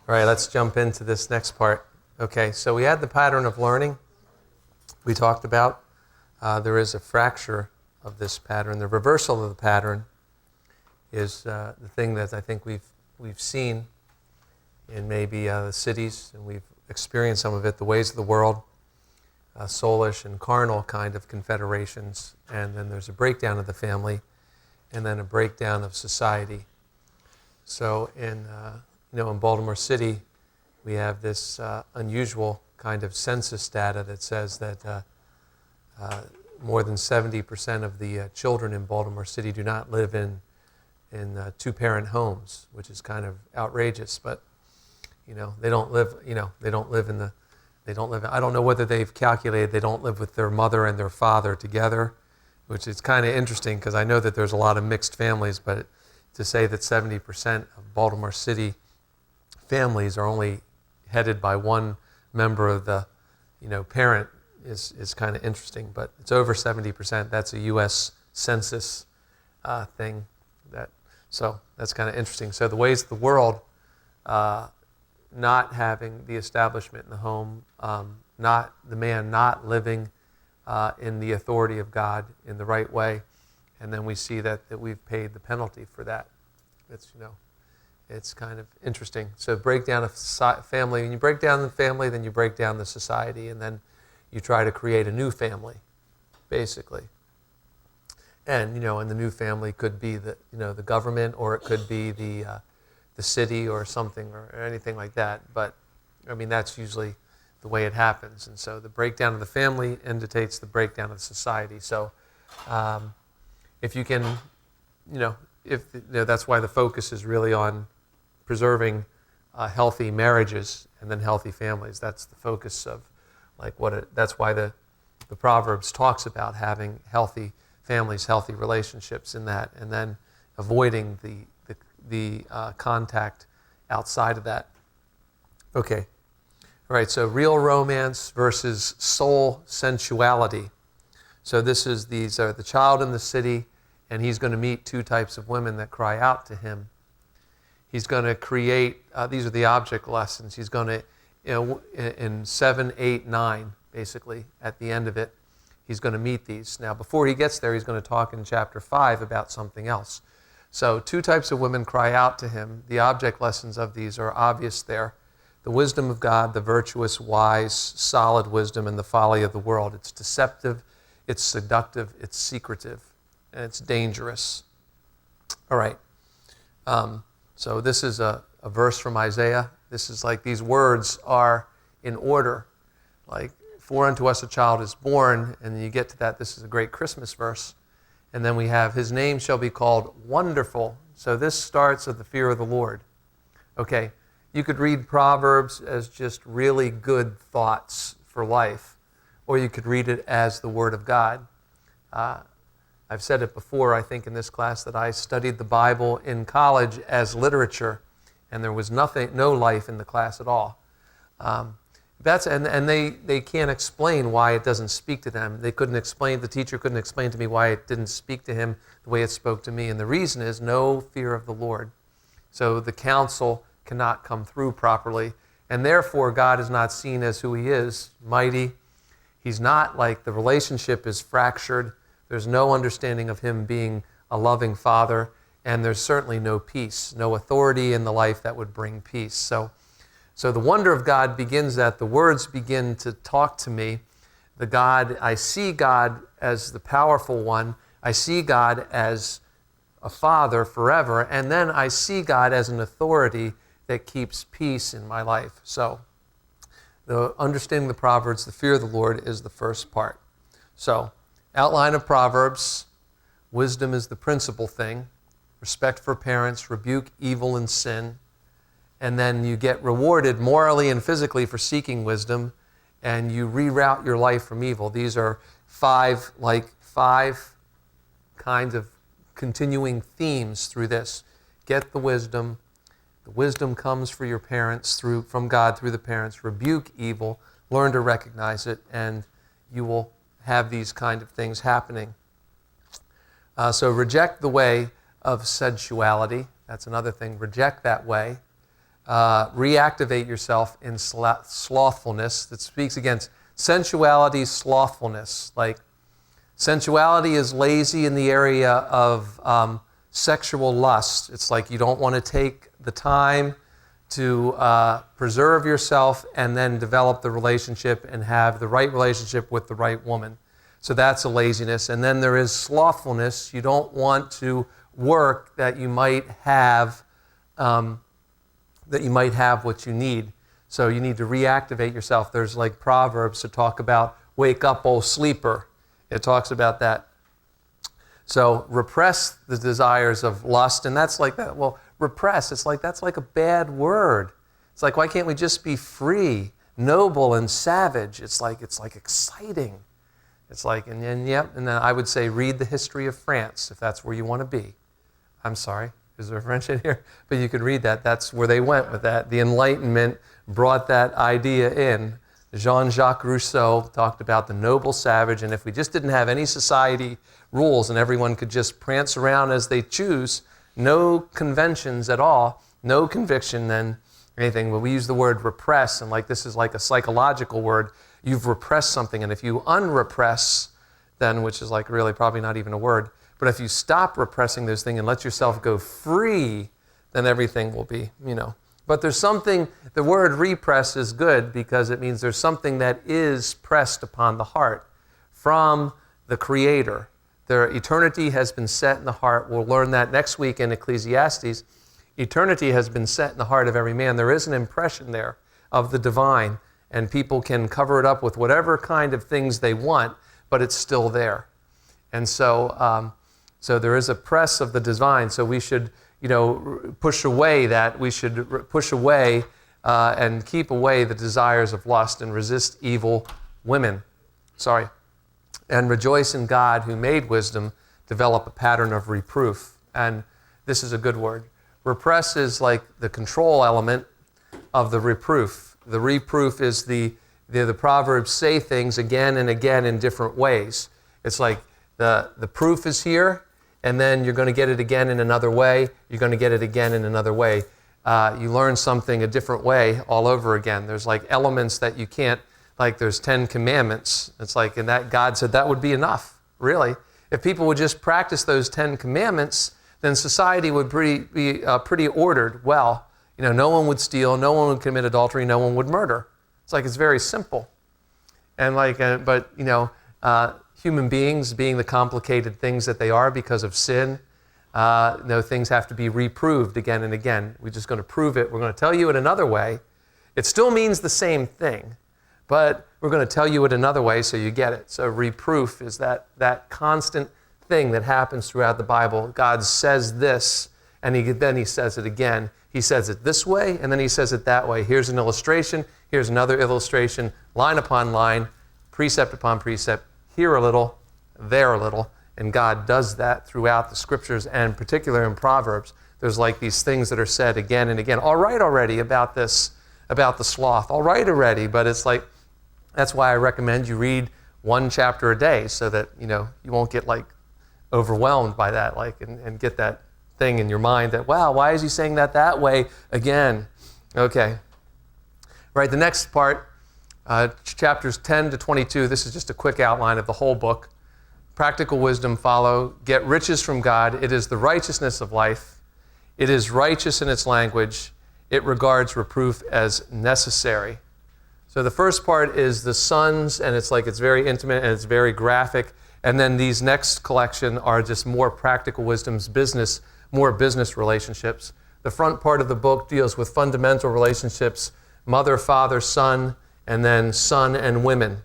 All right, let's jump into this next part. Okay, so we had the pattern of learning we talked about. There is a fracture of this pattern. The reversal of the pattern is the thing that I think we've seen in maybe the cities, and we've experienced some of it, the ways of the world, soulish and carnal kind of confederations, and then there's a breakdown of the family, and then a breakdown of society. So in Baltimore City, we have this unusual kind of census data that says that more than 70% of the children in Baltimore City do not live in two-parent homes, which is kind of outrageous. But they don't live. I don't know whether they've calculated they don't live with their mother and their father together, which is kind of interesting because I know that there's a lot of mixed families, but to say that 70% of Baltimore City families are only headed by one member of the, parent is kind of interesting. But it's over 70%. That's a U.S. Census thing. So that's kind of interesting. So the ways of the world, not having the establishment in the home, not the man not living in the authority of God in the right way, and then we see that we've paid the penalty for that. It's kind of interesting. So break down a family. When you break down the family, then you break down the society, and then you try to create a new family, basically. And and the new family could be the government, or it could be the city, or something, or anything like that. But that's usually the way it happens. And so the breakdown of the family indicates the breakdown of society. So if you can, that's why the focus is really on preserving healthy marriages and then healthy families. That's the focus of that's why the Proverbs talks about having healthy families, healthy relationships in that, and then avoiding the contact outside of that. Okay. All right, so real romance versus soul sensuality. So these are the child in the city, and he's going to meet two types of women that cry out to him. He's going to create, these are the object lessons. He's going to, in 7, 8, 9, basically, at the end of it, he's going to meet these. Now, before he gets there, he's going to talk in chapter 5 about something else. So two types of women cry out to him. The object lessons of these are obvious there. The wisdom of God, the virtuous, wise, solid wisdom, and the folly of the world. It's deceptive, it's seductive, it's secretive, and it's dangerous. All right. So this is a verse from Isaiah. This is like these words are in order. Like, for unto us a child is born, and then you get to that. This is a great Christmas verse. And then we have, his name shall be called Wonderful. So this starts with the fear of the Lord. Okay, you could read Proverbs as just really good thoughts for life, or you could read it as the Word of God. I've said it before, I think, in this class, that I studied the Bible in college as literature, and there was no life in the class at all. And they can't explain why it doesn't speak to them. The teacher couldn't explain to me why it didn't speak to him the way it spoke to me. And the reason is no fear of the Lord. So the counsel cannot come through properly. And therefore, God is not seen as who he is, mighty. He's not the relationship is fractured. There's no understanding of him being a loving father. And there's certainly no peace, no authority in the life that would bring peace. So the wonder of God begins that the words begin to talk to me. I see God as the powerful one. I see God as a father forever. And then I see God as an authority that keeps peace in my life. So the understanding the Proverbs, the fear of the Lord is the first part. So outline of Proverbs, wisdom is the principal thing. Respect for parents, rebuke evil and sin. And then you get rewarded morally and physically for seeking wisdom, and you reroute your life from evil. These are five kinds of continuing themes through this. Get the wisdom. The wisdom comes for your parents from God through the parents. Rebuke evil. Learn to recognize it, and you will have these kind of things happening. So reject the way of sensuality. That's another thing. Reject that way. reactivate yourself in slothfulness. That speaks against sensuality, slothfulness. Like sensuality is lazy in the area of sexual lust. It's like you don't want to take the time to preserve yourself and then develop the relationship and have the right relationship with the right woman. So that's a laziness. And then there is slothfulness. You don't want to work that you might have what you need. So you need to reactivate yourself. There's like Proverbs that talk about wake up, O sleeper. It talks about that. So repress the desires of lust, and that's like that. Well, repress, it's like that's like a bad word. It's like, why can't we just be free, noble, and savage? It's like exciting. It's like, and then I would say read the history of France if that's where you want to be. I'm sorry, is there French in here? But you could read that. That's where they went with that. The Enlightenment brought that idea in. Jean-Jacques Rousseau talked about the noble savage, and if we just didn't have any society rules and everyone could just prance around as they choose, no conventions at all, no conviction, then anything. But we use the word repress, and like this is like a psychological word. You've repressed something, and if you unrepress, then, which is like really probably not even a word, but if you stop repressing those things and let yourself go free, then everything will be, But there's something, the word repress is good because it means there's something that is pressed upon the heart from the Creator. Their eternity has been set in the heart. We'll learn that next week in Ecclesiastes. Eternity has been set in the heart of every man. There is an impression there of the divine, and people can cover it up with whatever kind of things they want, but it's still there. And so, so there is a press of the divine. So we should, push away that. We should push away and keep away the desires of lust and resist evil women. And rejoice in God who made wisdom, develop a pattern of reproof. And this is a good word. Repress is like the control element of the reproof. The reproof is the Proverbs say things again and again in different ways. It's like the proof is here, and then you're going to get it again in another way. You're going to get it again in another way. You learn something a different way all over again. There's like elements that you can't, like there's 10 commandments. It's like, and that God said that would be enough, really. If people would just practice those 10 commandments, then society would be pretty ordered. Well, no one would steal, no one would commit adultery, no one would murder. It's like, it's very simple. And like, human beings being the complicated things that they are because of sin, things have to be reproved again and again. We're just going to prove it. We're going to tell you it another way. It still means the same thing, but we're going to tell you it another way so you get it. So reproof is that constant thing that happens throughout the Bible. God says this, and then he says it again. He says it this way, and then he says it that way. Here's an illustration. Here's another illustration, line upon line, precept upon precept, here a little, there a little. And God does that throughout the scriptures, and particularly in Proverbs. There's like these things that are said again and again. All right already about this, about the sloth. All right already, but it's like, that's why I recommend you read one chapter a day so that, you won't get like overwhelmed by that, like, and get that thing in your mind that, wow, why is he saying that way again? Okay. Right, the next part, chapters 10 to 22, this is just a quick outline of the whole book. Practical wisdom follow. Get riches from God. It is the righteousness of life. It is righteous in its language. It regards reproof as necessary. So the first part is the sons, and it's very intimate and it's very graphic. And then these next collection are just more practical wisdoms, more business relationships. The front part of the book deals with fundamental relationships, mother, father, son, and then son and women.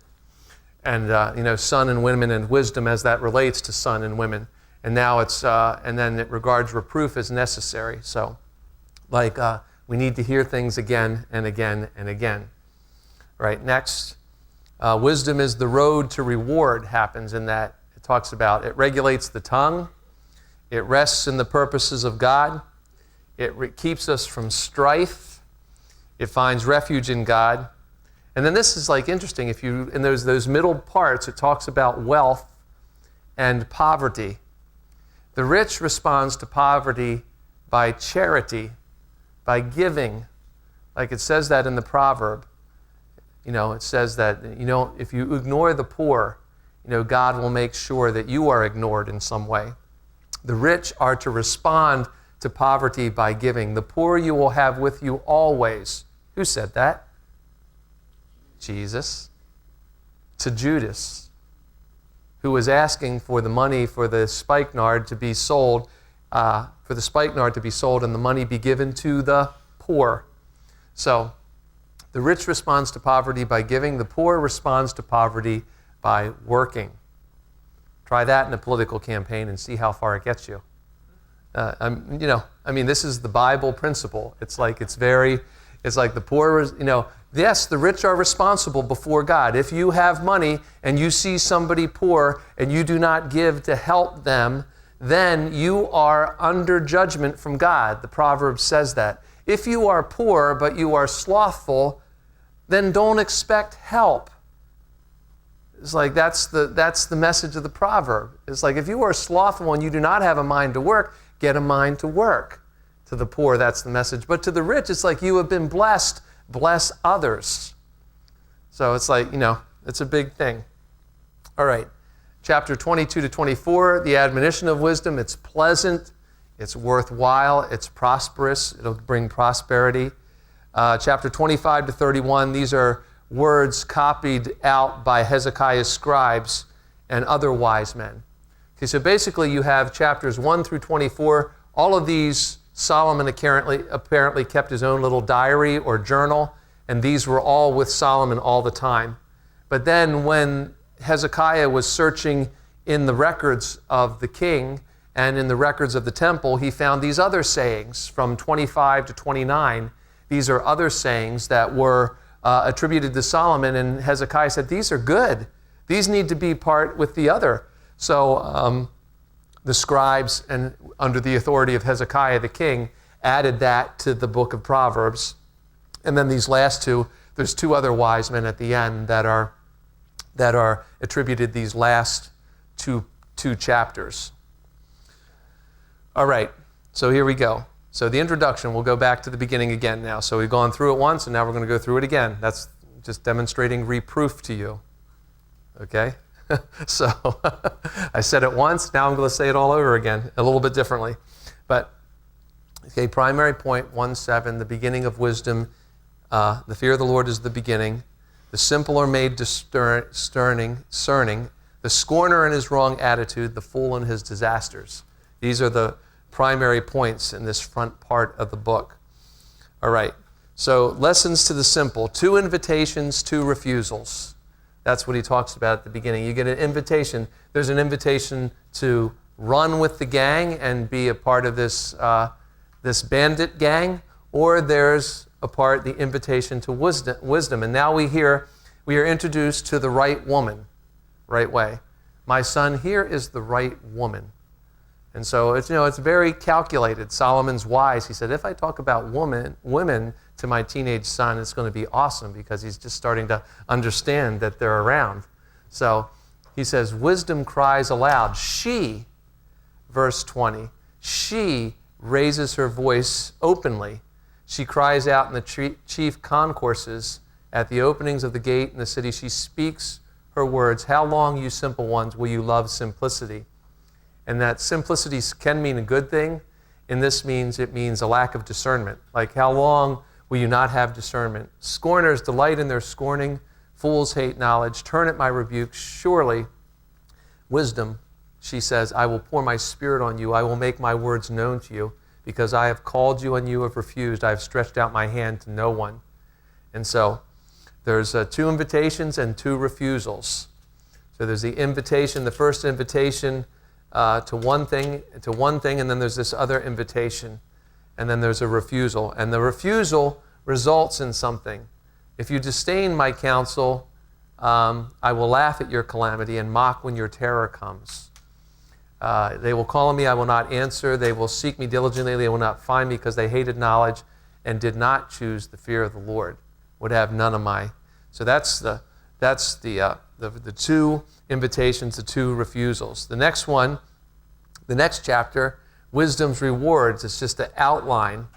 And, son and women and wisdom as that relates to son and women. And now and then it regards reproof as necessary. So, we need to hear things again and again and again. Right, next. Wisdom is the road to reward happens in that. It talks about, it regulates the tongue. It rests in the purposes of God. It keeps us from strife. It finds refuge in God. And then this is interesting. If you, in those middle parts, it talks about wealth and poverty. The rich responds to poverty by charity, by giving, Like it says that in the proverb. It says that, if you ignore the poor, God will make sure that you are ignored in some way. The rich are to respond to poverty by giving. The poor you will have with you always. Who said that? Jesus. To Judas, who was asking for the money for the spikenard to be sold, and the money be given to the poor. So, the rich responds to poverty by giving. The poor responds to poverty by working. Try that in a political campaign and see how far it gets you. This is the Bible principle. It's like the poor, yes, the rich are responsible before God. If you have money and you see somebody poor and you do not give to help them, then you are under judgment from God. The proverb says that. If you are poor but you are slothful, then don't expect help. It's like that's the message of the proverb. It's like if you are slothful and you do not have a mind to work, get a mind to work. To the poor, that's the message. But to the rich, it's like you have been blessed, bless others. So it's like, it's a big thing. All right, chapter 22 to 24, the admonition of wisdom. It's pleasant, it's worthwhile, it's prosperous, it'll bring prosperity. Chapter 25 to 31, these are words copied out by Hezekiah's scribes and other wise men. Okay, so basically you have chapters 1 through 24. All of these, Solomon apparently kept his own little diary or journal, and these were all with Solomon all the time. But then when Hezekiah was searching in the records of the king and in the records of the temple, he found these other sayings from 25 to 29. These are other sayings that were attributed to Solomon, and Hezekiah said, these are good. These need to be part with the other. So the scribes, and under the authority of Hezekiah the king, added that to the book of Proverbs. And then these last two, there's two other wise men at the end that are attributed these last two chapters. All right, so here we go. So the introduction, we'll go back to the beginning again now. So we've gone through it once, and now we're going to go through it again. That's just demonstrating reproof to you. Okay? So I said it once, now I'm going to say it all over again, a little bit differently. But, okay, primary point 1:7, the beginning of wisdom. The fear of the Lord is the beginning. The simple are made discerning. The scorner in his wrong attitude, the fool in his disasters. These are the primary points in this front part of the book. All right, so lessons to the simple. 2 invitations, 2 refusals. That's what he talks about at the beginning. You get an invitation. There's an invitation to run with the gang and be a part of this bandit gang, or there's the invitation to wisdom. And now we are introduced to the right woman, right way. My son, here is the right woman. And so it's very calculated. Solomon's wise. He said, if I talk about women to my teenage son, it's going to be awesome because he's just starting to understand that they're around. So he says, wisdom cries aloud. She, verse 20, she raises her voice openly. She cries out in the chief concourses at the openings of the gate in the city. She speaks her words. How long, you simple ones, will you love simplicity? And that simplicity can mean a good thing. And this means a lack of discernment. Like, how long will you not have discernment? Scorners delight in their scorning. Fools hate knowledge. Turn at my rebuke. Surely, wisdom, she says, I will pour my spirit on you. I will make my words known to you. Because I have called you and you have refused. I have stretched out my hand to no one. And so, there's 2 invitations and 2 refusals. So there's the invitation, the first invitation, to one thing, and then there's this other invitation, and then there's a refusal. And the refusal results in something. If you disdain my counsel, I will laugh at your calamity and mock when your terror comes. They will call on me, I will not answer. They will seek me diligently, they will not find me, because they hated knowledge and did not choose the fear of the Lord. Would have none of my. So that's the 2 invitations, the 2 refusals. The next one, the next chapter, wisdom's rewards. It's just an outline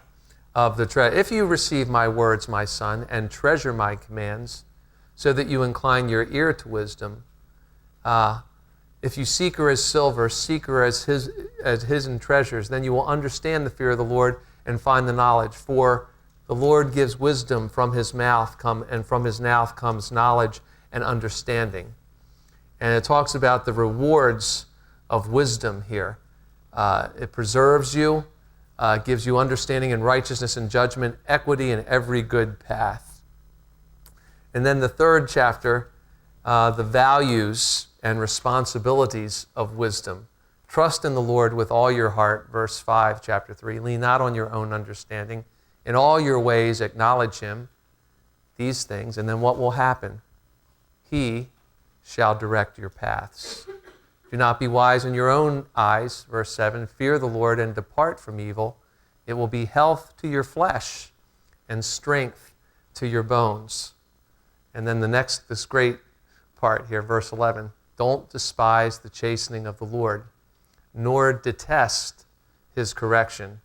of the treasure. If you receive my words, my son, and treasure my commands, so that you incline your ear to wisdom, if you seek her as silver, seek her as hidden treasures, then you will understand the fear of the Lord and find the knowledge. For the Lord gives wisdom from his mouth, and from his mouth comes knowledge and understanding. And it talks about the rewards of wisdom here. It preserves you, gives you understanding and righteousness and judgment, equity in every good path. And then the third chapter, the values and responsibilities of wisdom. Trust in the Lord with all your heart, verse 5, chapter 3. Lean not on your own understanding. In all your ways acknowledge him, these things, and then what will happen? He shall direct your paths. Do not be wise in your own eyes, verse 7. Fear the Lord and depart from evil. It will be health to your flesh and strength to your bones. And then this great part here, verse 11. Don't despise the chastening of the Lord, nor detest his correction.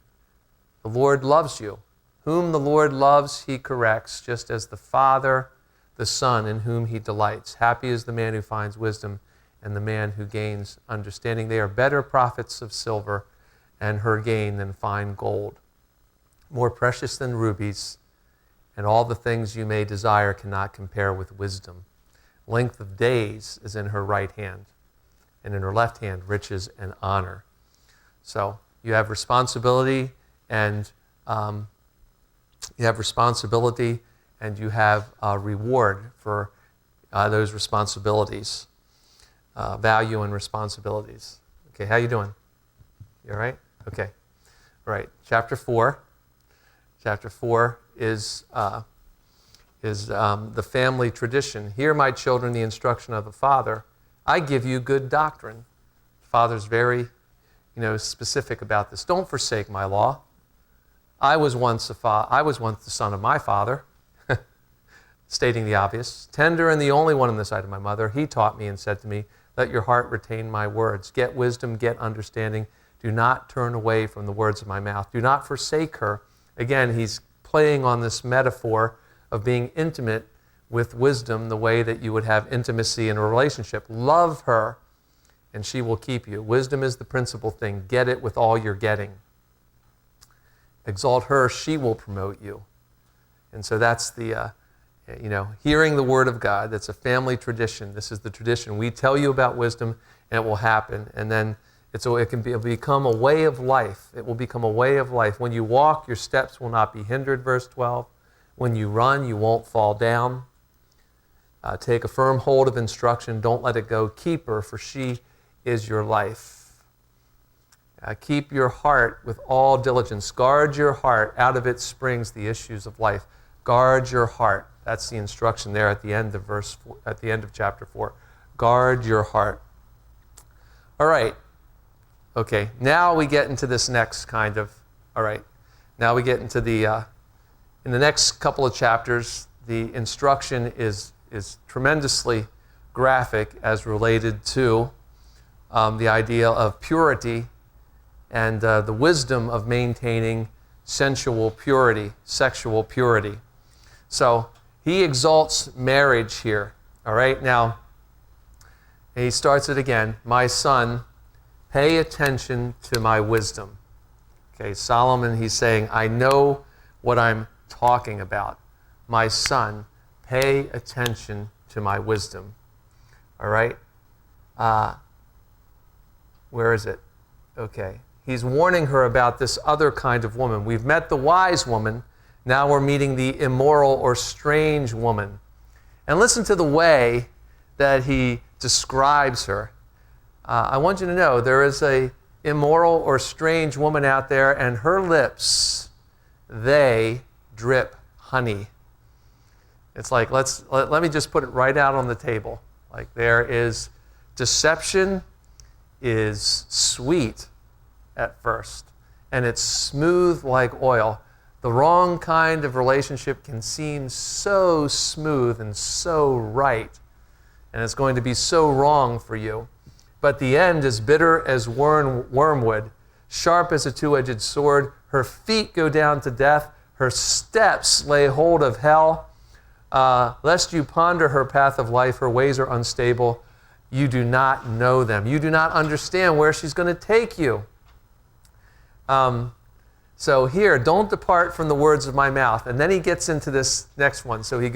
The Lord loves you. Whom the Lord loves, he corrects, just as the Father, the Son, in whom he delights. Happy is the man who finds wisdom and the man who gains understanding. They are better profits of silver and her gain than fine gold, more precious than rubies, and all the things you may desire cannot compare with wisdom. Length of days is in her right hand, and in her left hand riches and honor. So you have responsibility, and you have reward for those responsibilities, value and responsibilities. Okay, how you doing? You all right? Okay, all right. Chapter 4. Chapter 4 is the family tradition. Hear, my children, the instruction of the Father. I give you good doctrine. The Father's very, specific about this. Don't forsake my law. I was once the son of my father, stating the obvious. Tender and the only one in the sight of my mother. He taught me and said to me, let your heart retain my words. Get wisdom, get understanding. Do not turn away from the words of my mouth. Do not forsake her. Again, he's playing on this metaphor of being intimate with wisdom the way that you would have intimacy in a relationship. Love her, and she will keep you. Wisdom is the principal thing. Get it with all you're getting. Exalt her, she will promote you. And so that's the, hearing the word of God. That's a family tradition. This is the tradition. We tell you about wisdom, and it will happen. And then it'll become a way of life. It will become a way of life. When you walk, your steps will not be hindered, verse 12. When you run, you won't fall down. Take a firm hold of instruction. Don't let it go. Keep her, for she is your life. Keep your heart with all diligence. Guard your heart. Out of it springs the issues of life. Guard your heart. That's the instruction there at the end of chapter 4. Guard your heart. All right. Okay. Now we get into this next kind of. All right. Now we get into the. In the next couple of chapters, the instruction is tremendously graphic as related to the idea of purity and the wisdom of maintaining sexual purity. So he exalts marriage here. All right, now he starts it again. My son, pay attention to my wisdom. Okay, Solomon, he's saying, I know what I'm talking about. My son, pay attention to my wisdom. All right? Where is it? Okay. He's warning her about this other kind of woman. We've met the wise woman. Now we're meeting the immoral or strange woman. And listen to the way that he describes her. I want you to know there is a immoral or strange woman out there, and her lips, they drip honey. It's like, let me just put it right out on the table. Like, there is deception is sweet at first, and it's smooth like oil. The wrong kind of relationship can seem so smooth and so right, and it's going to be so wrong for you. But the end is bitter as wormwood, sharp as a two-edged sword. Her feet go down to death. Her steps lay hold of hell. Lest you ponder her path of life, her ways are unstable. You do not know them. You do not understand where she's going to take you. So here, don't depart from the words of my mouth. And then he gets into this next one. So he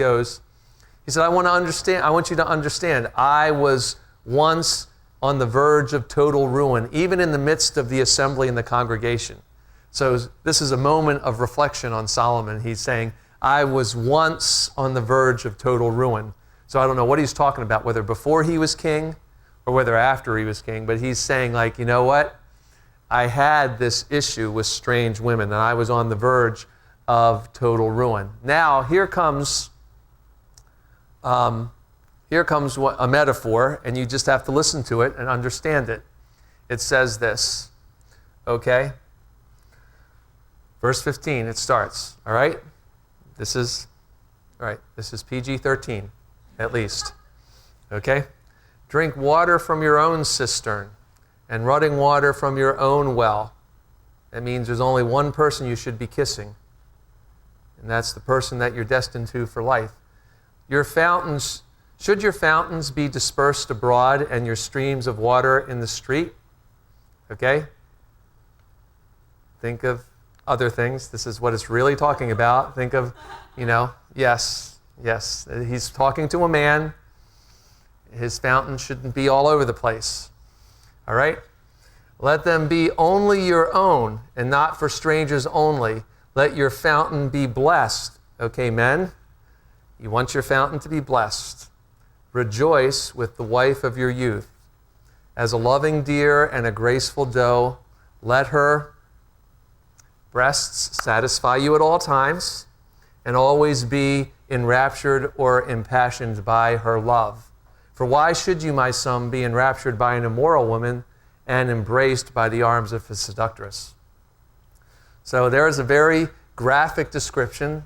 said, I want you to understand, I was once on the verge of total ruin, even in the midst of the assembly and the congregation. So this is a moment of reflection on Solomon. He's saying, I was once on the verge of total ruin. So I don't know what he's talking about, whether before he was king or whether after he was king, but he's saying, like, you know what? I had this issue with strange women, and I was on the verge of total ruin. Now, here comes a metaphor, and you just have to listen to it and understand it. It says this, okay? Verse 15, it starts, all right? This is PG-13, at least, okay? Drink water from your own cistern and running water from your own well. That means there's only one person you should be kissing, and that's the person that you're destined to for life. Should your fountains be dispersed abroad and your streams of water in the street? Okay? Think of other things. This is what it's really talking about. Think of, yes. He's talking to a man. His fountain shouldn't be all over the place. All right? Let them be only your own and not for strangers only. Let your fountain be blessed. Okay, men? You want your fountain to be blessed. Rejoice with the wife of your youth. As a loving deer and a graceful doe, let her breasts satisfy you at all times and always be enraptured or impassioned by her love. For why should you, my son, be enraptured by an immoral woman and embraced by the arms of a seductress? So there is a very graphic description.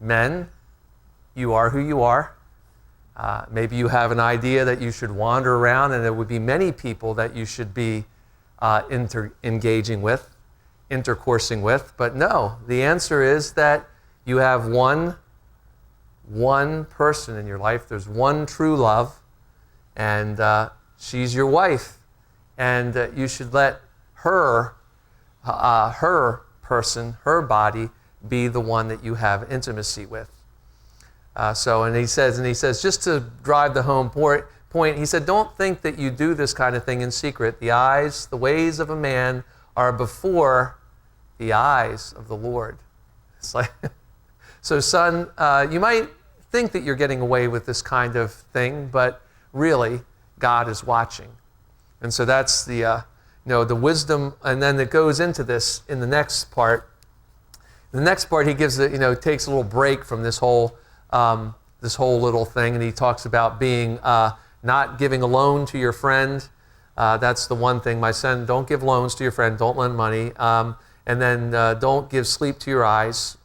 Men, you are who you are. Maybe you have an idea that you should wander around and there would be many people that you should be engaging with, intercoursing with. But no, the answer is that you have one person in your life. There's one true love, and she's your wife. And you should let her person, her body, be the one that you have intimacy with. And he says, just to drive the home point, he said, don't think that you do this kind of thing in secret. The ways of a man are before the eyes of the Lord. It's like, so son, you might think that you're getting away with this kind of thing, but really, God is watching. And so that's the wisdom, and then it goes into this in the next part. In the next part, he gives takes a little break from this whole little thing, and he talks about being not giving a loan to your friend. That's the one thing, my son. Don't give loans to your friend. Don't lend money, and then don't give sleep to your eyes.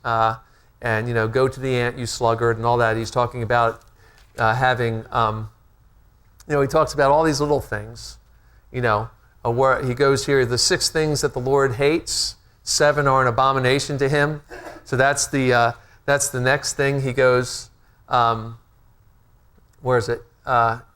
And go to the ant, you sluggard, and all that. He's talking about having. He talks about all these little things. He goes here. The 6 things that the Lord hates, 7 are an abomination to him. So that's the next thing. He goes, where is it?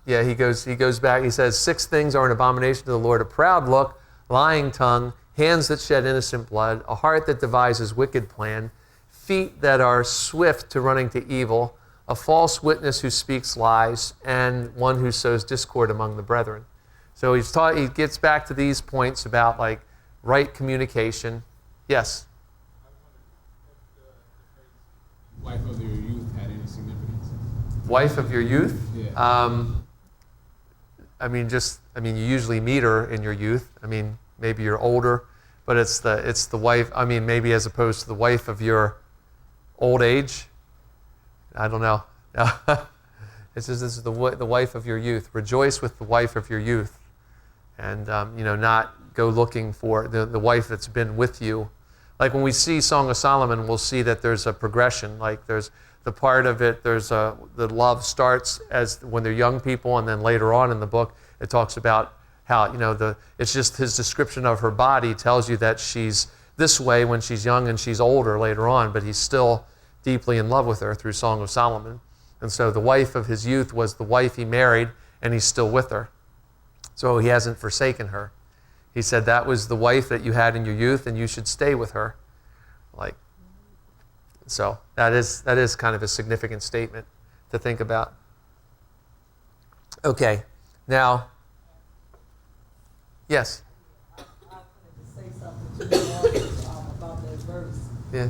He goes back. He says, 6 things are an abomination to the Lord: a proud look, lying tongue, hands that shed innocent blood, a heart that devises wicked plan, feet that are swift to running to evil, a false witness who speaks lies, and one who sows discord among the brethren. So he gets back to these points about like right communication. Yes? Wife of your youth had any significance? Wife of your youth? Yeah. You usually meet her in your youth. Maybe you're older, but it's the wife. Maybe as opposed to the wife of your old age. I don't know. It says this is the wife of your youth. Rejoice with the wife of your youth, and not go looking for the wife that's been with you. Like when we see Song of Solomon, we'll see that there's a progression. Like there's the part of it. The love starts as when they're young people, and then later on in the book, it talks about how it's just his description of her body tells you that she's this way when she's young and she's older later on, but he's still deeply in love with her through Song of Solomon. And so the wife of his youth was the wife he married, and he's still with her. So he hasn't forsaken her. He said that was the wife that you had in your youth, and you should stay with her. So that is kind of a significant statement to think about. Okay, now, yes. I wanted to say something to you about that verse. Yeah.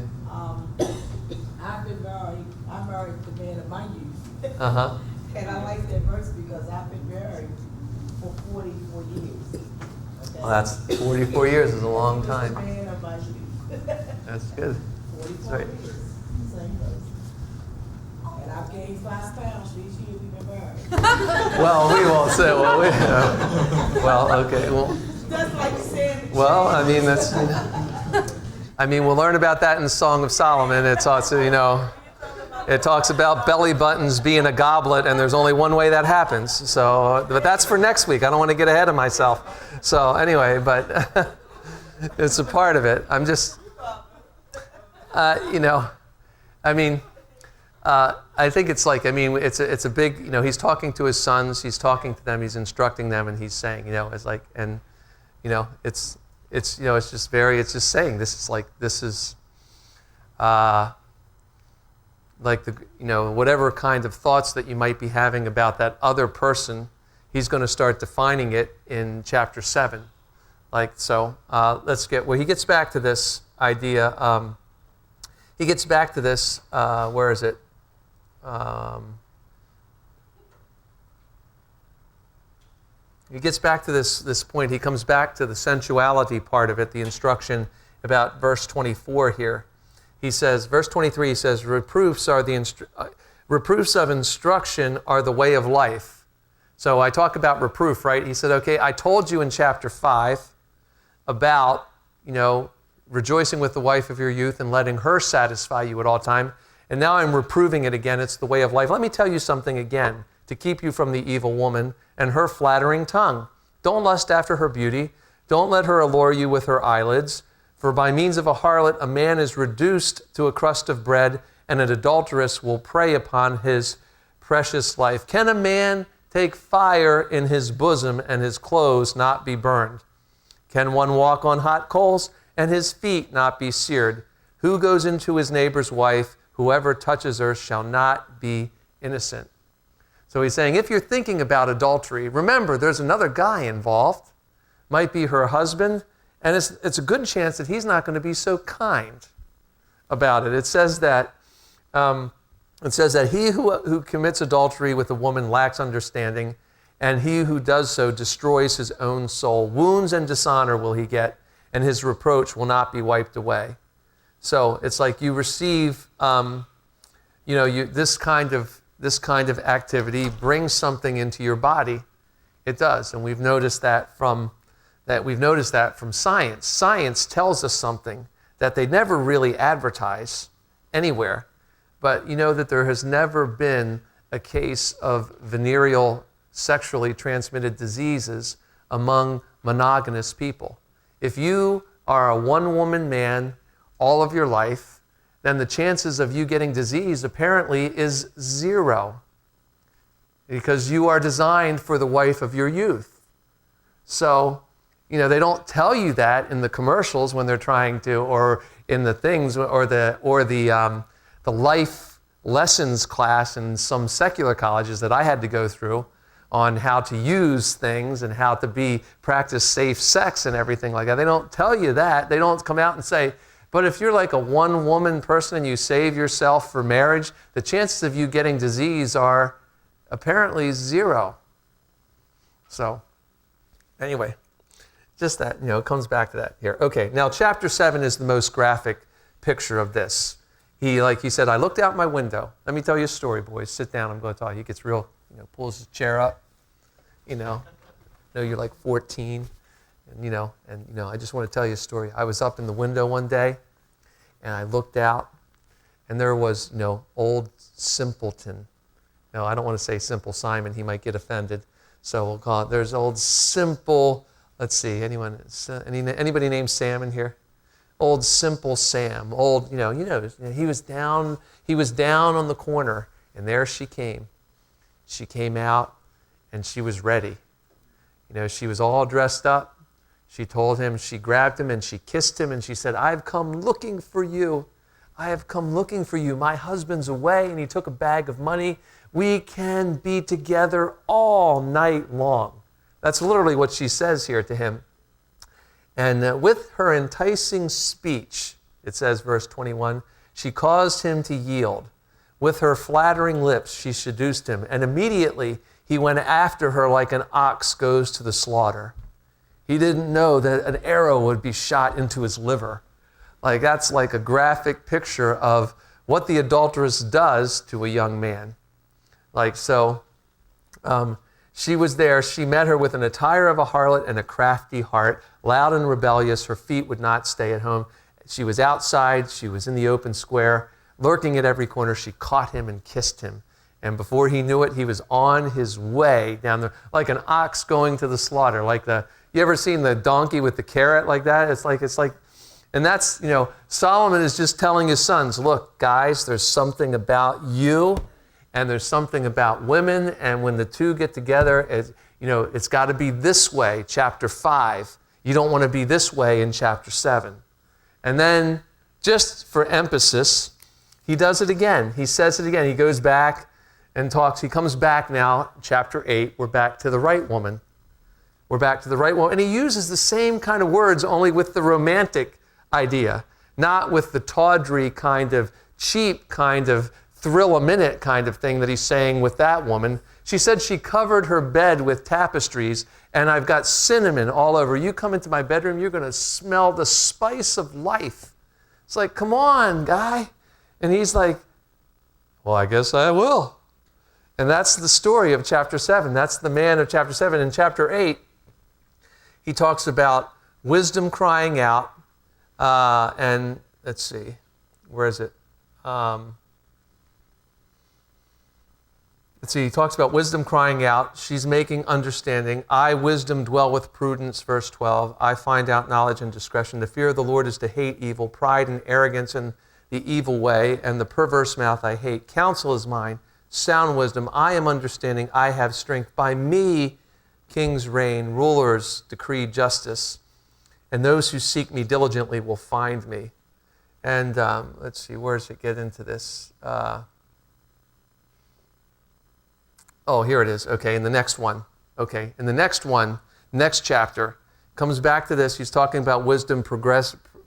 I'm married the man of my youth. Uh-huh. And I like that verse because I've been married for 44 years. Okay? Well, that's 44 years is a long The time. man of my youth. That's good. 44 Right. years. Same verse. And I've gained 5 pounds for each year we've been married. Well, we won't say. Well, okay. Well, That's like saying. well, I mean that's. I mean, we'll learn about that in the Song of Solomon. It's also, it talks about belly buttons being a goblet, and there's only one way that happens. So, but that's for next week. I don't want to get ahead of myself. So anyway, but it's a part of it. I'm just, I mean, I think it's like, it's a big, he's talking to his sons, he's talking to them, he's instructing them, and he's saying, it's like, and, it's just saying, this is like whatever kind of thoughts that you might be having about that other person, he's going to start defining it in chapter 7. He gets back to this idea, he gets back to this, where is it? He gets back to this point. He comes back to the sensuality part of it, the instruction about verse 24 here. He says, verse 23, he says, reproofs of instruction are the way of life. So I talk about reproof, right? He said, okay, I told you in chapter 5 about, rejoicing with the wife of your youth and letting her satisfy you at all time. And now I'm reproving it again. It's the way of life. Let me tell you something again to keep you from the evil woman and her flattering tongue. Don't lust after her beauty. Don't let her allure you with her eyelids. For by means of a harlot, a man is reduced to a crust of bread, and an adulteress will prey upon his precious life. Can a man take fire in his bosom and his clothes not be burned? Can one walk on hot coals and his feet not be seared? Who goes into his neighbor's wife? Whoever touches her shall not be innocent. So he's saying, if you're thinking about adultery, remember there's another guy involved. Might be her husband, and it's a good chance that he's not going to be so kind about it. It says that he who commits adultery with a woman lacks understanding, and he who does so destroys his own soul. Wounds and dishonor will he get, and his reproach will not be wiped away. So it's like you receive, this kind of activity brings something into your body. It does, and we've noticed that from science. Science tells us something that they never really advertise anywhere, but that there has never been a case of venereal sexually transmitted diseases among monogamous people. If you are a one-woman man all of your life, then the chances of you getting disease apparently is 0, because you are designed for the wife of your youth. So, they don't tell you that in the commercials when they're trying to, or in the things, or the life lessons class in some secular colleges that I had to go through on how to use things and how to practice safe sex and everything like that. They don't tell you that. They don't come out and say, but if you're like a one-woman person and you save yourself for marriage, the chances of you getting disease are apparently 0. So, anyway, just that, it comes back to that here. Okay, now chapter 7 is the most graphic picture of this. He said, I looked out my window. Let me tell you a story, boys. Sit down, I'm going to talk. He gets real, pulls his chair up, you're like 14. And, I just want to tell you a story. I was up in the window one day, and I looked out, and there was, old Simpleton. No, I don't want to say Simple Simon. He might get offended. So we'll call it, there's old Simple, let's see, anybody named Sam in here? old simple Sam, old, he was down on the corner, and there she came. She came out, and she was ready. She was all dressed up. She told him, she grabbed him, and she kissed him, and she said, I've come looking for you. I have come looking for you. My husband's away, and he took a bag of money. We can be together all night long. That's literally what she says here to him. And with her enticing speech, it says, verse 21, she caused him to yield. With her flattering lips, she seduced him. And immediately he went after her like an ox goes to the slaughter. He didn't know that an arrow would be shot into his liver. That's like a graphic picture of what the adulteress does to a young man. She was there. She met her with an attire of a harlot and a crafty heart, loud and rebellious. Her feet would not stay at home. She was outside. She was in the open square, lurking at every corner. She caught him and kissed him. And before he knew it, he was on his way down there, like an ox going to the slaughter. You ever seen the donkey with the carrot like that? It's like, and that's, Solomon is just telling his sons, look, guys, there's something about you. And there's something about women, and when the two get together, it's got to be this way, chapter 5. You don't want to be this way in chapter 7. And then, just for emphasis, he does it again. He says it again. He goes back and talks. He comes back now, chapter 8. We're back to the right woman. We're back to the right woman. And he uses the same kind of words, only with the romantic idea, not with the tawdry kind of cheap kind of thrill-a-minute kind of thing that he's saying with that woman. She said she covered her bed with tapestries, and I've got cinnamon all over. You come into my bedroom, you're going to smell the spice of life. It's like, come on, guy. And he's like, well, I guess I will. And that's the story of chapter 7. That's the man of chapter 7. In chapter 8, he talks about wisdom crying out. And let's see, where is it? He talks about wisdom crying out. She's making understanding. I, wisdom, dwell with prudence, verse 12. I find out knowledge and discretion. The fear of the Lord is to hate evil, pride and arrogance and the evil way, and the perverse mouth I hate. Counsel is mine, sound wisdom. I am understanding. I have strength. By me kings reign, rulers decree justice, and those who seek me diligently will find me. And let's see, where does it get into this? Here it is. Okay, in the next one. Okay, in the next one, next chapter, comes back to this. He's talking about wisdom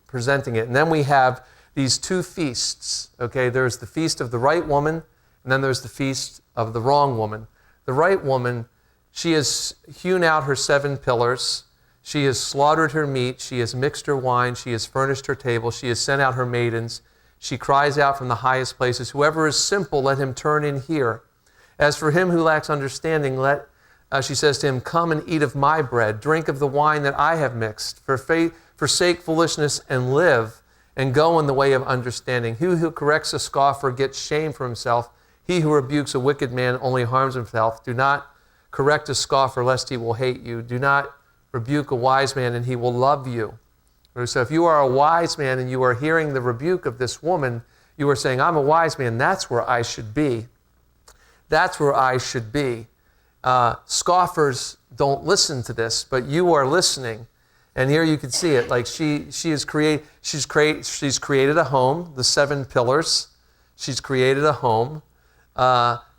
presenting it. And then we have these two feasts. Okay, there's the feast of the right woman, and then there's the feast of the wrong woman. The right woman, she has hewn out her 7 pillars. She has slaughtered her meat. She has mixed her wine. She has furnished her table. She has sent out her maidens. She cries out from the highest places, whoever is simple, let him turn in here. As for him who lacks understanding, she says to him, come and eat of my bread, drink of the wine that I have mixed. Forsake foolishness and live, and go in the way of understanding. He who corrects a scoffer gets shame for himself. He who rebukes a wicked man only harms himself. Do not correct a scoffer, lest he will hate you. Do not rebuke a wise man, and he will love you. So if you are a wise man and you are hearing the rebuke of this woman, you are saying, I'm a wise man. That's where I should be. That's where I should be. Scoffers don't listen to this, but you are listening. And here you can see it. Like she's created a home, the 7 pillars. She's created a home.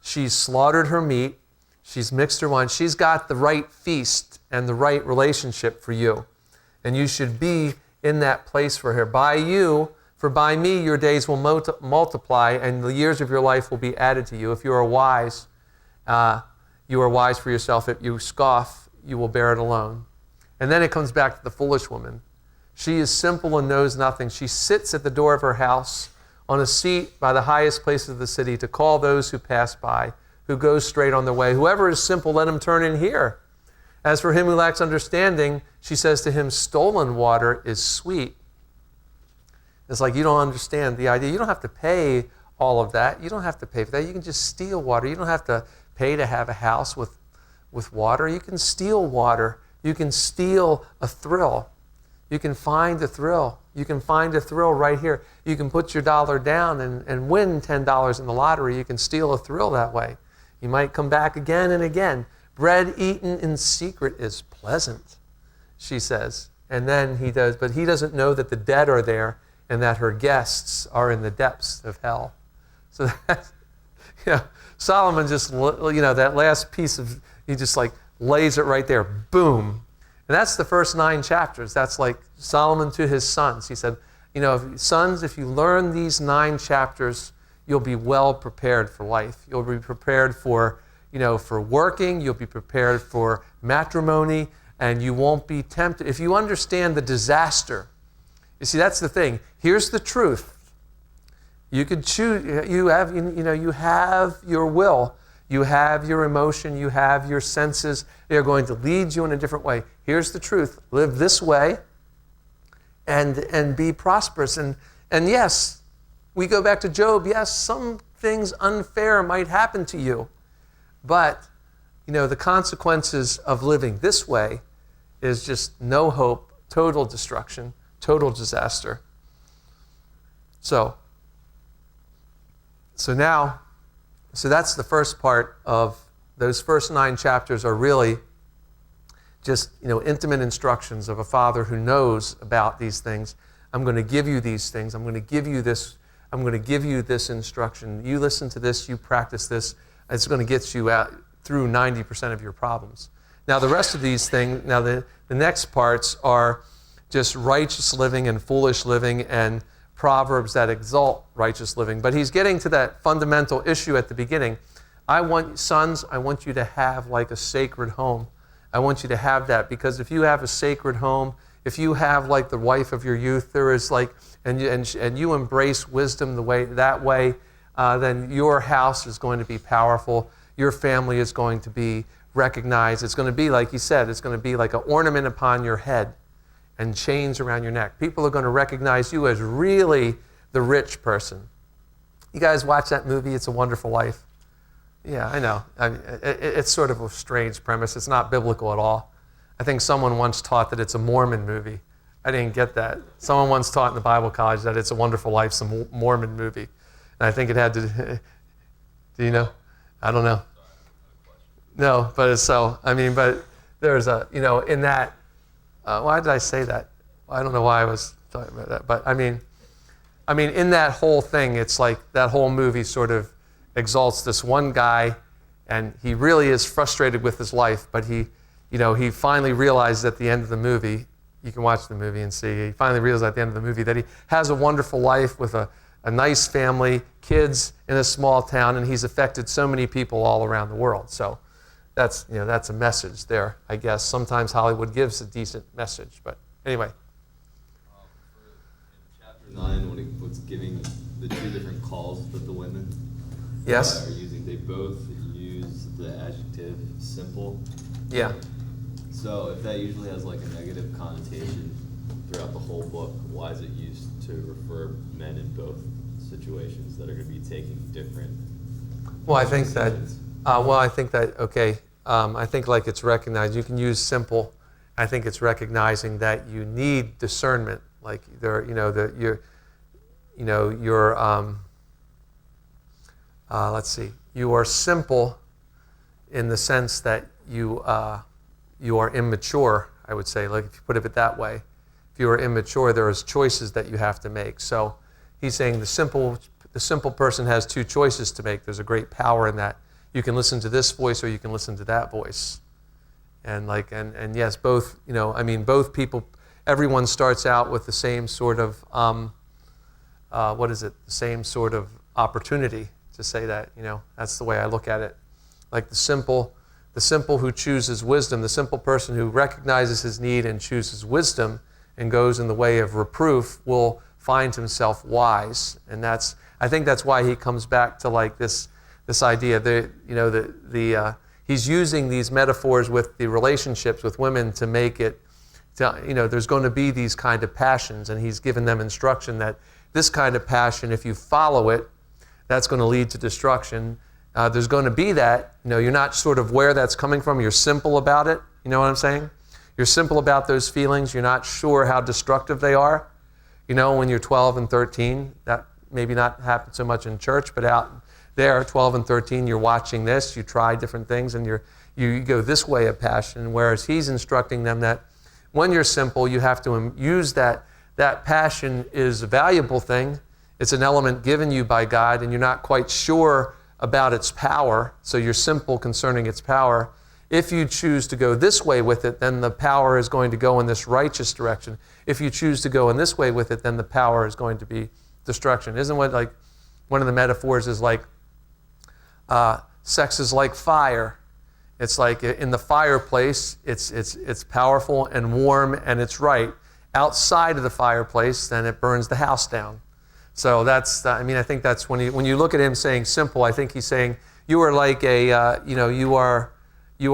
She's slaughtered her meat. She's mixed her wine. She's got the right feast and the right relationship for you. And you should be in that place for her. For by me your days will multiply, and the years of your life will be added to you. If you are wise for yourself. If you scoff, you will bear it alone. And then it comes back to the foolish woman. She is simple and knows nothing. She sits at the door of her house on a seat by the highest place of the city to call those who pass by, who go straight on their way. Whoever is simple, let him turn in here. As for him who lacks understanding, she says to him, stolen water is sweet. It's like you don't understand the idea. You don't have to pay all of that. You don't have to pay for that. You can just steal water. You don't have to pay to have a house with water. You can steal water. You can steal a thrill. You can find a thrill. You can find a thrill right here. You can put your dollar down and win $10 in the lottery. You can steal a thrill that way. You might come back again and again. Bread eaten in secret is pleasant, she says. And then he does, but he doesn't know that the dead are there and that her guests are in the depths of hell. So that, Solomon just, that last piece of, he just like lays it right there, boom. And that's the first 9 chapters. That's like Solomon to his sons. He said, sons, if you learn these 9 chapters, you'll be well prepared for life. You'll be prepared for working. You'll be prepared for matrimony, and you won't be tempted. If you understand the disaster, you see, that's the thing. Here's the truth. You could choose. You have your will. You have your emotion, you have your senses. They're going to lead you in a different way. Here's the truth. Live this way and be prosperous. And yes, we go back to Job. Yes, some things unfair might happen to you. But, the consequences of living this way is just no hope, total destruction, total disaster. So that's the first part of those first 9 chapters are really just, intimate instructions of a father who knows about these things. I'm going to give you these things. I'm going to give you this. I'm going to give you this instruction. You listen to this. You practice this. It's going to get you out through 90% of your problems. Now, the rest of these things, the next parts are just righteous living and foolish living and proverbs that exalt righteous living. But he's getting to that fundamental issue at the beginning. Sons, I want you to have like a sacred home. I want you to have that, because if you have a sacred home, if you have like the wife of your youth, there is like, and you embrace wisdom that way, then your house is going to be powerful. Your family is going to be recognized. It's going to be, like he said, it's going to be like an ornament upon your head and chains around your neck. People are going to recognize you as really the rich person. You guys watch that movie, It's a Wonderful Life? Yeah, I know. It's sort of a strange premise. It's not biblical at all. I think someone once taught that it's a Mormon movie. I didn't get that. Someone once taught in the Bible college that It's a Wonderful Life's a Mormon movie. And I think it had to, do you know? I don't know. No, but but there's in that, why did I say that? I don't know why I was talking about that. But I mean, in that whole thing, it's like that whole movie sort of exalts this one guy, and he really is frustrated with his life. But he finally realizes at the end of the movie, you can watch the movie and see, he finally realizes at the end of the movie that he has a wonderful life with a nice family, kids in a small town, and he's affected so many people all around the world. So that's a message there, I guess. Sometimes Hollywood gives a decent message, but anyway. In chapter 9, when he was giving the 2 different calls that the women Yes. are using, they both use the adjective simple. Yeah. So if that usually has like a negative connotation throughout the whole book, why is it used to refer men in both situations that are going to be taking different? Well, I think that. Okay. I think like it's recognized. You can use simple. I think it's recognizing that you need discernment. Like let's see. You are simple in the sense that you are immature. I would say, like if you put it that way, if you are immature, there is choices that you have to make. So he's saying the simple person has 2 choices to make. There's a great power in that. You can listen to this voice or you can listen to that voice. And yes, both, both people, everyone starts out with the same sort of, the same sort of opportunity to say that, that's the way I look at it. Like the simple who chooses wisdom, the simple person who recognizes his need and chooses wisdom and goes in the way of reproof will find himself wise. And I think that's why he comes back to like this idea that, he's using these metaphors with the relationships with women to make it, there's going to be these kind of passions, and he's given them instruction that this kind of passion, if you follow it, that's going to lead to destruction. There's going to be that, you're not sort of where that's coming from. You're simple about it. You know what I'm saying? You're simple about those feelings. You're not sure how destructive they are. when you're 12 and 13. That maybe not happen so much in church, but out there, 12 and 13, you're watching this, you try different things, and you go this way of passion, whereas he's instructing them that when you're simple, you have to use that passion is a valuable thing. It's an element given you by God, and you're not quite sure about its power, so you're simple concerning its power. If you choose to go this way with it, then the power is going to go in this righteous direction. If you choose to go in this way with it, then the power is going to be destruction. Isn't what like one of the metaphors is like sex is like fire. It's like in the fireplace, it's powerful and warm and it's right. Outside of the fireplace, then it burns the house down. So that's, I think that's when you look at him saying simple, I think he's saying you are like you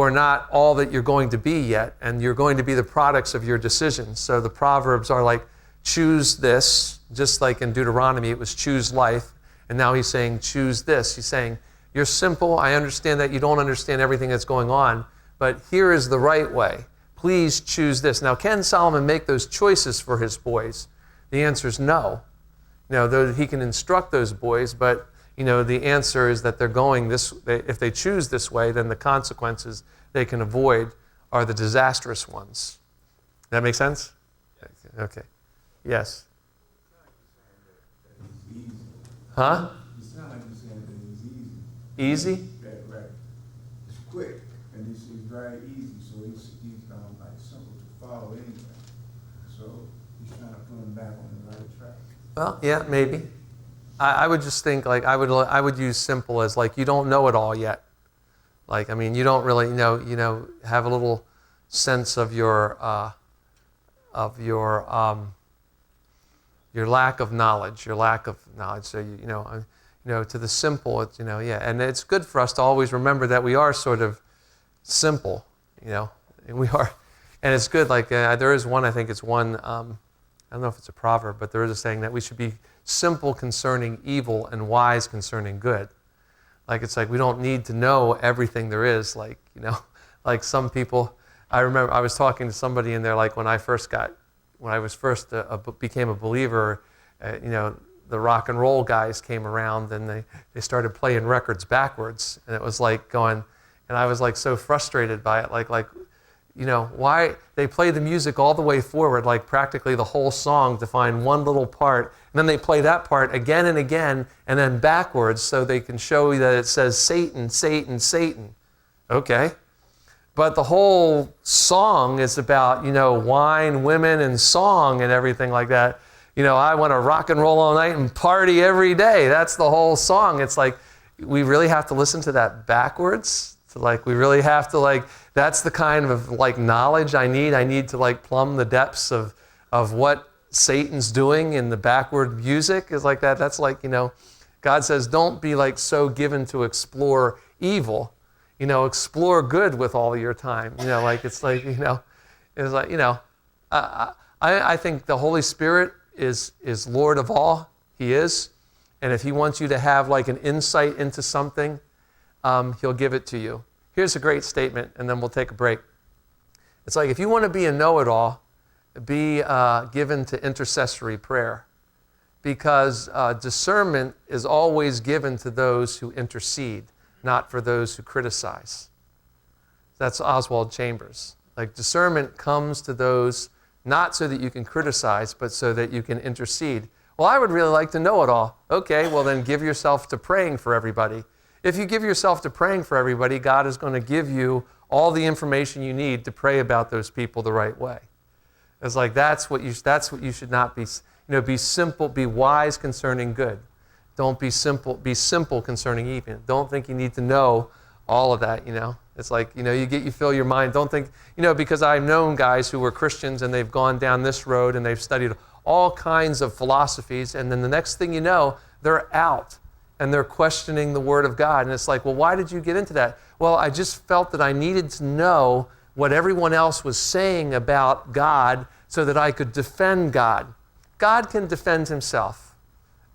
are not all that you're going to be yet, and you're going to be the products of your decisions. So the Proverbs are like, choose this, just like in Deuteronomy, it was choose life. And now he's saying, choose this. He's saying, you're simple. I understand that you don't understand everything that's going on, but here is the right way. Please choose this. Now, can Solomon make those choices for his boys? The answer is no. Though he can instruct those boys, but the answer is that they're going this. If they choose this way, then the consequences they can avoid are the disastrous ones. That make sense? Okay. Yes. Huh? You sound like you're saying that it's easy. Easy? Right. It's quick, and it's very easy, so it's like simple to follow anyway. So he's trying to put him back on the right track. Well, yeah, maybe. I would just think like I would use simple as like you don't know it all yet. Like you don't really have a little sense of your lack of knowledge, So to the simple, it's and it's good for us to always remember that we are sort of simple, and we are, and it's good. Like there is one, I think it's one. I don't know if it's a proverb, but there is a saying that we should be simple concerning evil and wise concerning good. Like it's like we don't need to know everything there is. Like some people. I remember I was talking to somebody in there like when I was first became a believer. The rock and roll guys came around and they started playing records backwards, and it was like going, and I was like so frustrated by it, like why they play the music all the way forward, like practically the whole song to find one little part, and then they play that part again and again, and then backwards so they can show you that it says Satan, Satan, Satan. Okay. But the whole song is about, wine, women, and song and everything like that. I want to rock and roll all night and party every day. That's the whole song. It's like, we really have to listen to that backwards. We really have to that's the kind of knowledge I need. I need to plumb the depths of what Satan's doing in the backward music is like that. That's God says, don't be so given to explore evil. Explore good with all your time. I think the Holy Spirit is Lord of all. He is. And if he wants you to have an insight into something, he'll give it to you. Here's a great statement, and then we'll take a break. It's like if you want to be a know-it-all, be given to intercessory prayer. Because discernment is always given to those who intercede, not for those who criticize. That's Oswald Chambers. Discernment comes to those not so that you can criticize, but so that you can intercede. Well, I would really like to know it all. Okay, well then give yourself to praying for everybody. If you give yourself to praying for everybody, God is going to give you all the information you need to pray about those people the right way. It's like that's what you should not be. Be simple, be wise concerning good. Don't be simple. Be simple concerning evil. Don't think you need to know all of that. It's like you fill your mind. Don't think because I've known guys who were Christians and they've gone down this road and they've studied all kinds of philosophies, and then the next thing you know, they're out and they're questioning the Word of God. And it's like, well, why did you get into that? Well, I just felt that I needed to know what everyone else was saying about God so that I could defend God. God can defend himself.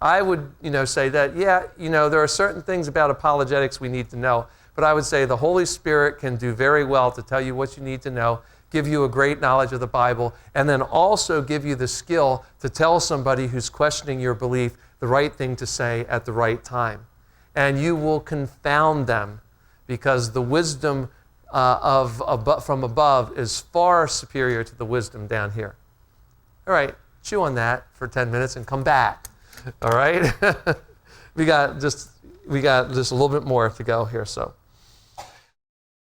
I would, say that, there are certain things about apologetics we need to know, but I would say the Holy Spirit can do very well to tell you what you need to know, give you a great knowledge of the Bible, and then also give you the skill to tell somebody who's questioning your belief the right thing to say at the right time. And you will confound them, because the wisdom from above is far superior to the wisdom down here. All right, chew on that for 10 minutes and come back. All right? we got just a little bit more to go here, so.